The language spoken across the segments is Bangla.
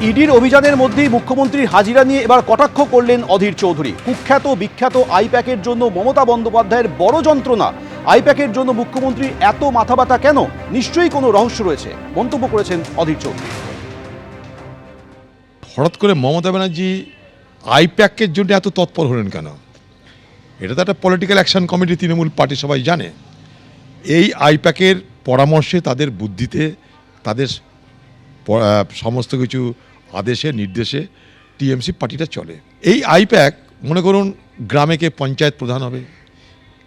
ইডির অভিযানের মধ্যেই মুখ্যমন্ত্রীর হাজিরা নিয়ে এবার কটাক্ষ করলেন অধীর চৌধুরী। কুখ্যাত বিখ্যাত আইপ্যাকের জন্য মমতা বন্দ্যোপাধ্যায়ের বড় যন্ত্রণা। আইপ্যাকের জন্য মুখ্যমন্ত্রীর এত মাথা ব্যথা কেন? নিশ্চয়ই কোনো রহস্য রয়েছে, মন্তব্য করেছেন অধীর চৌধুরী। হঠাৎ করে মমতা ব্যানার্জি আইপ্যাকের জন্য এত তৎপর হলেন কেন? এটা তো একটা political action committee, Trinamool party সবাই জানে। এই আইপ্যাকের পরামর্শে, তাদের বুদ্ধিতে, তাদের সমস্ত কিছু আদেশে নির্দেশে টিএমসি পার্টিটা চলে। এই আইপ্যাক মনে করুন গ্রামে কে পঞ্চায়েত প্রধান হবে,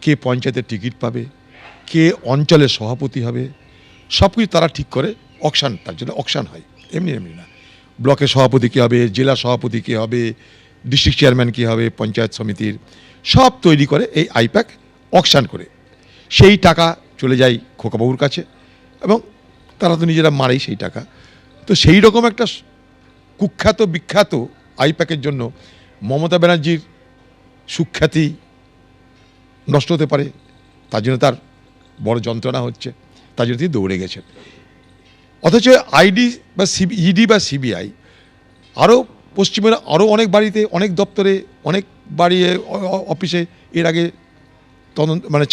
কে পঞ্চায়েতের টিকিট পাবে, কে অঞ্চলের সভাপতি হবে, সব কিছু তারা ঠিক করে। অকশান, তার জন্য অকশান হয়, এমনি এমনি না। ব্লকের সভাপতি কী হবে, জেলা সভাপতি কী হবে, ডিস্ট্রিক্ট চেয়ারম্যান কী হবে, পঞ্চায়েত সমিতির সব তৈরি করে এই আইপ্যাক অকশান করে। সেই টাকা চলে যায় খোকাবাবুর কাছে এবং তারা তো নিজেরা মারেই সেই টাকা। তো সেই রকম একটা কুখ্যাত বিখ্যাত আইপ্যাকের জন্য মমতা ব্যানার্জির সুখ্যাতি নষ্ট হতে পারে, তার জন্য তার বড় যন্ত্রণা হচ্ছে, তার জন্য তিনি দৌড়ে গেছেন। অথচ ইডি বা সিবিআই আরও পশ্চিমের আরও অনেক বাড়িতে, অনেক দপ্তরে, অনেক বাড়ি অফিসে এর আগে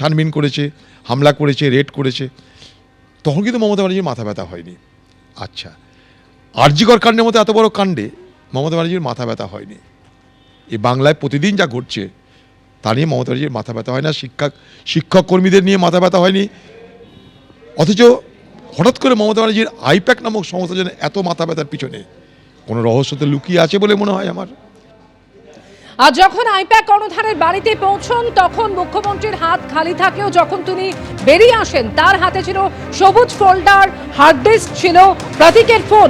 ছানবিন করেছে, হামলা করেছে, রেড করেছে, তখন কিন্তু মমতা ব্যানার্জির মাথা ব্যথা হয়নি। আচ্ছা, আরজিকর কাণ্ডের মতো এত বড় কাণ্ডে মমতা ব্যানার্জির মাথা ব্যথা হয়নি। এই বাংলায় প্রতিদিন যা ঘটছে তা নিয়ে মমতা ব্যানার্জির মাথা ব্যথা হয় না, শিক্ষক কর্মীদের নিয়ে মাথা ব্যথা হয়নি। অথচ হঠাৎ করে মমতা ব্যানার্জির আইপ্যাক নামক সংস্থার জন্য এত মাথা ব্যথার পিছনে কোনো রহস্য তো লুকিয়ে আছে বলে মনে হয় আমার। আর যখন আইপ্যাক কর্ণধারের বাড়িতে পৌঁছন তখন মুখ্যমন্ত্রীর হাত খালি থাকলেও যখন তিনি বেরিয়ে আসেন তার হাতে ছিল সবুজ ফোল্ডার, হার্ড ডিস্ক ছিল, প্রতীকের ফোন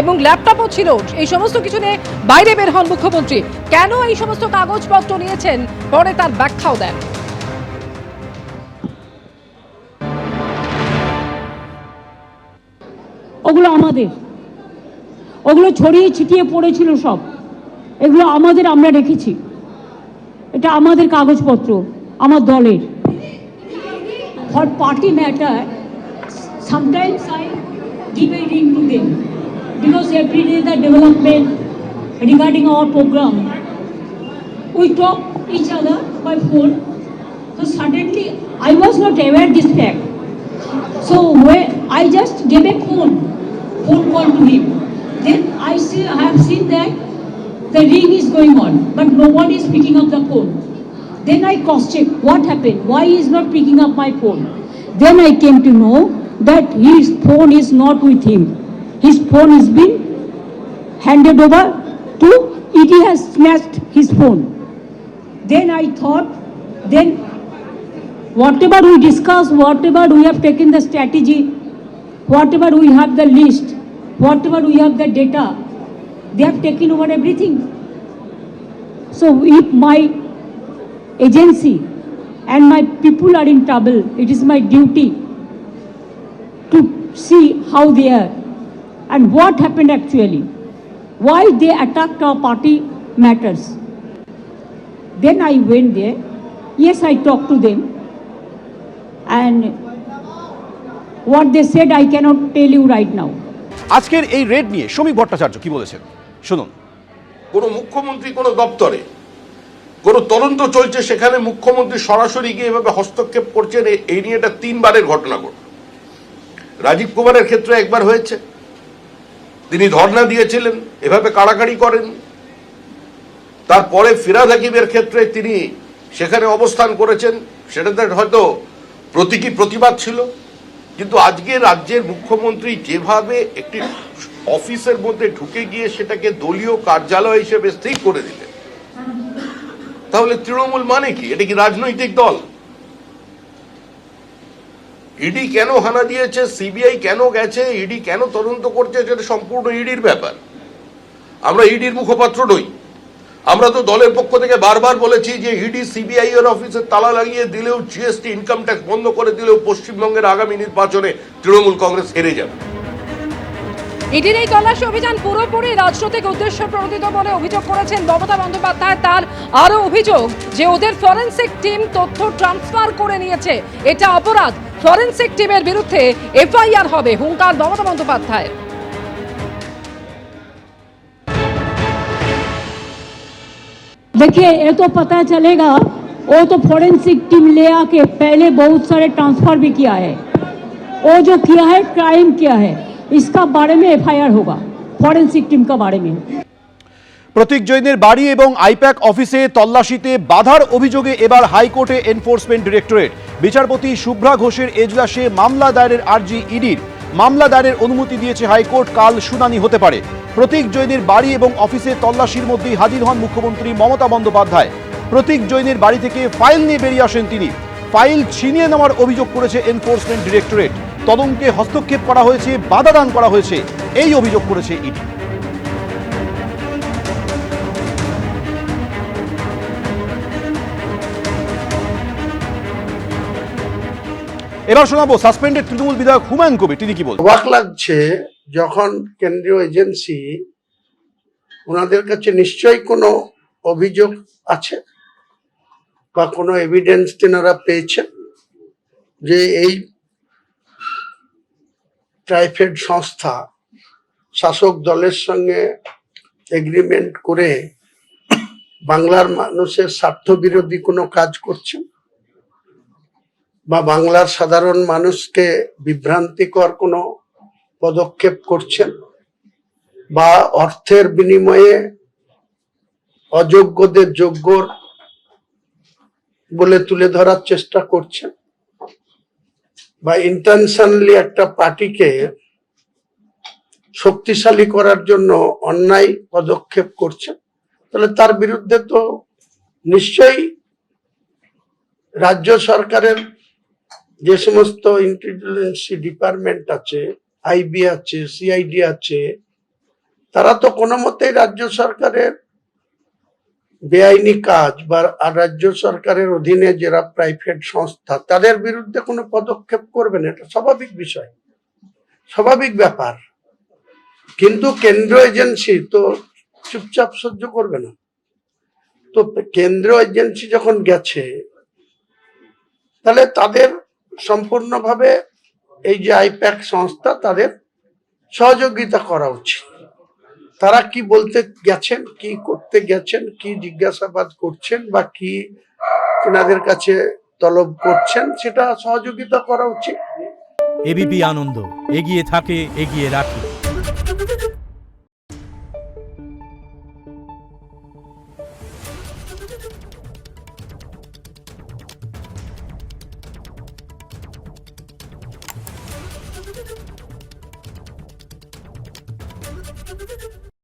এবং ল্যাপটপও ছিল। এই সমস্ত কিছু নিয়ে বাইরে বের হন মুখ্যমন্ত্রী। কেন এই সমস্ত কাগজপত্র নিয়েছেন পরে তার ব্যাখ্যাও দেন। ওগুলো আমাদের, ওগুলো ছড়িয়ে ছিটিয়ে পড়েছিল সব, এগুলো আমাদের, আমরা রেখেছি। এটা আমাদের কাগজপত্র, আমার দলের। For party matter sometimes I give a ring to them because every day the development regarding our program we talk each other by phone. So suddenly I was not aware this fact, so when I just gave a phone call to him, then I have seen that the ring is going on, but nobody is picking up the phone. Then I cross-checked what happened, why he is not picking up my phone. Then I came to know that his phone is not with him. His phone has been handed over to ED, has snatched his phone. Then I thought, then whatever we discussed, whatever we have taken the strategy, whatever we have the list, whatever we have the data, they have taken over everything. So if my agency and my people are in trouble, it is my duty to see how they are and what happened actually, why they attacked our party matters. Then I went there. Yes, I talked to them, and what they said I cannot tell you right now. আজকের এই রেড নিয়ে শ্রমিক ভট্টাচার্য কি বলেছেন শুনুন। কোন মুখ্যমন্ত্রী কোন দপ্তরে কোন তদন্ত চলছে, সেখানে মুখ্যমন্ত্রী সরাসরি গিয়ে এভাবে হস্তক্ষেপ করছেন, এই নিয়ে এটা 3 বারের ঘটনা ঘটল। রাজীব কুমারের ক্ষেত্রে একবার হয়েছে, তিনি ধর্ণা দিয়েছিলেন, এভাবে কাড়াকাড়ি করেন। তারপরে ফিরহাদ হাকিমের ক্ষেত্রে তিনি সেখানে অবস্থান করেছেন, সেটাতে হয়তো প্রতীকী প্রতিবাদ ছিল। কিন্তু আজকে রাজ্যের মুখ্যমন্ত্রী যেভাবে একটি অফিসের মধ্যে ঢুকে গিয়ে সেটাকে দলীয় কার্যালয় হিসেবে স্থির করে দিলেন, তাহলে তৃণমূল মানে কি? এটা কি রাজনৈতিক দল? ইডি কেন হানা দিয়েছে, সিবিআই কেন গেছে, ইডি কেন তদন্ত করছে, সেটা সম্পূর্ণ ইডির ব্যাপার। আমরা ইডির মুখপাত্র নই। আমরা তো দলের পক্ষ থেকে বারবার বলেছি যে ইডি সিবিআই এর অফিসে তালা লাগিয়ে দিলেও, জিএসটি ইনকাম ট্যাক্স বন্ধ করে দিলেও পশ্চিমবঙ্গের আগামী নির্বাচনে তৃণমূল কংগ্রেস হেরে যাবে। ইডির এই তল্লাশি অভিযান পুরোপুরি রাজনৈতিক উদ্দেশ্য প্রণোদিত বলে অভিযোগ করেছেন মমতা বন্দ্যোপাধ্যায়। তার আরও অভিযোগ যে ওদের ফরেনসিক টিম তথ্য ট্রান্সফার করে নিয়েছে, এটা অপরাধ। ফরেনসিক টিমের বিরুদ্ধে এফআইআর হবে, হুঙ্কার মমতা বন্দ্যোপাধ্যায়। देखिए ये तो पता चलेगा, वो तो फॉरेंसिक टीम ले आके पहले बहुत सारे ट्रांसफर भी किया है, वो जो किया है क्राइम किया है, इसका बारे में एफआईआर होगा फॉरेंसिक टीम का बारे में। প্রতীক জৈনের বাড়ি এবং আইপ্যাক অফিসে তল্লাশিতে বাধার অভিযোগে এবার হাইকোর্টে এনফোর্সমেন্ট ডিরেক্টরেট। বিচারপতি শুভ্রা ঘোষের এজলাসে মামলা দায়েরের আর্জি ইডির। মামলা দায়েরের অনুমতি দিয়েছে হাইকোর্ট। কাল শুনানি হতে পারে। প্রতীক জৈনের বাড়ি এবং অফিসে তল্লাশির মধ্যেই হাজির হন মুখ্যমন্ত্রী মমতা বন্দ্যোপাধ্যায়। প্রতীক জৈনের বাড়ি থেকে ফাইল নিয়ে বেরিয়ে আসেন তিনি। ফাইল ছিনিয়ে নেওয়ার অভিযোগ করেছে এনফোর্সমেন্ট ডিরেক্টরেট। তদন্তে হস্তক্ষেপ করা হয়েছে, বাধা দান করা হয়েছে, এই অভিযোগ করেছে ইডি। এবার শোনাবো সাসপেন্ডেড তৃণমূল বিধায়ক হুমায়ুন কবির, তিনি কি বলছেন। অবাক লাগছে যখন কেন্দ্রীয় এজেন্সি, ওনাদের কাছে নিশ্চয়ই কোনো অভিযোগ আছে বা কোনো এভিডেন্স তেনারা পেয়েছেন যে এই প্রাইভেট সংস্থা শাসক দলের সঙ্গে এগ্রিমেন্ট করে বাংলার মানুষের স্বার্থ বিরোধী কোনো কাজ করছেন বা বাংলার সাধারণ মানুষকে বিভ্রান্তিকর কোনো পদক্ষেপ করছেন বা অর্থের বিনিময়ে অযোগ্যদের যোগ্য বলে তুলে ধরার চেষ্টা করছেন বা ইন্টেনশনালি একটা পার্টিকে শক্তিশালী করার জন্য অন্যায় পদক্ষেপ করছেন, তাহলে তার বিরুদ্ধে তো নিশ্চয়ই রাজ্য সরকারের যে সমস্ত ইন্টেলিজেন্সি ডিপার্টমেন্ট আছে, আইবি আছে, সিআইডি আছে, তারা তো কোনো মতেই রাজ্য সরকারের বেআইনি কাজ বা রাজ্য সরকারের অধীনে যারা প্রাইভেট সংস্থা তাদের বিরুদ্ধে কোনো পদক্ষেপ করবেন, এটা স্বাভাবিক বিষয়, স্বাভাবিক ব্যাপার। কিন্তু কেন্দ্র এজেন্সি তো চুপচাপ সহ্য করবে না। তো কেন্দ্র এজেন্সি যখন গেছে তাহলে তাদের সম্পূর্ণভাবে এই যে আইপ্যাক সংস্থা তাদের সহযোগিতা করা উচিত। তারা কি বলতে গেছেন, কি করতে গেছেন, কি জিজ্ঞাসাবাদ করছেন বা কি ওনাদের কাছে তলব করছেন, সেটা সহযোগিতা করা উচিত। এবিপি আনন্দ, এগিয়ে থাকে, এগিয়ে রাখে।